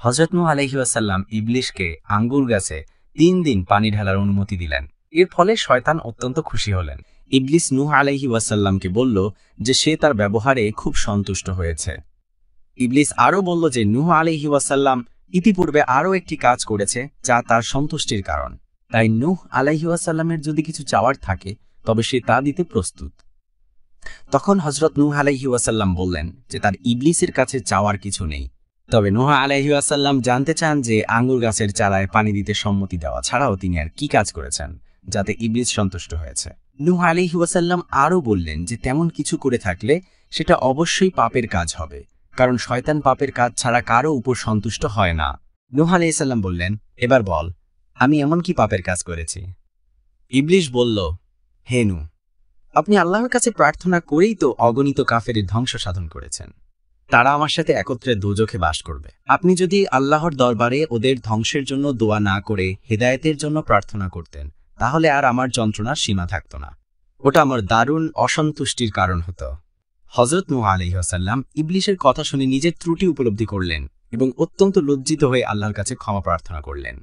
হযরত নূহ আলাইহিস সালাম ইবলিসকে আঙ্গুর গাছে ৩ দিন পানি ঢালার অনুমতি দিলেন। এর ফলে শয়তান অত্যন্ত খুশি হলেন। ইবলিস নূহ আলাইহিস সালামকে বলল যে সে তার ব্যবহারে খুব সন্তুষ্ট হয়েছে। ইবলিস আরও বলল যে নূহ আলাইহিস সালাম ইতিপূর্বে আরও একটি কাজ করেছে যা তার সন্তুষ্টির কারণ, তাই নূহ আলাইহিস সালামের যদি কিছু চাওয়ার থাকে তবে সে তা দিতে প্রস্তুত। তখন হযরত নূহ আলাইহিস সালাম বললেন যে তার ইবলিসের কাছে চাওয়ার কিছু নেই। তবে নূহ আলাইহিস সালাম জানতে চান যে আঙ্গুর গাছের চারায় পানি দিতে সম্মতি দেওয়া ছাড়াও তিনি আর কি কাজ করেছেন যাতে ইবলিস সন্তুষ্ট হয়েছে। নূহ আলাইহিস সালাম আরও বললেন যে তেমন কিছু করে থাকলে সেটা অবশ্যই পাপের কাজ হবে, কারণ শয়তান পাপের কাজ ছাড়া কারো উপর সন্তুষ্ট হয় না। নূহ আলাইহিস সালাম বললেন, এবার বল, আমি এমন কি পাপের কাজ করেছি? ইবলিস বলল, হে নূহ, আপনি আল্লাহর কাছে প্রার্থনা করেই তো অগণিত কাফেরের ধ্বংস সাধন করেছেন। তারা আমার সাথে একত্রে দোজখে বাস করবে। আপনি যদি আল্লাহর দরবারে ওদের ধ্বংসের জন্য দোয়া না করে হেদায়েতের জন্য প্রার্থনা করতেন তাহলে আর আমার যন্ত্রণার সীমা থাকত না। ওটা আমার দারুণ অসন্তুষ্টির কারণ হতো। হযরত নূহ আলাইহিস সালাম ইবলিসের কথা শুনে নিজের ত্রুটি উপলব্ধি করলেন এবং অত্যন্ত লজ্জিত হয়ে আল্লাহর কাছে ক্ষমা প্রার্থনা করলেন।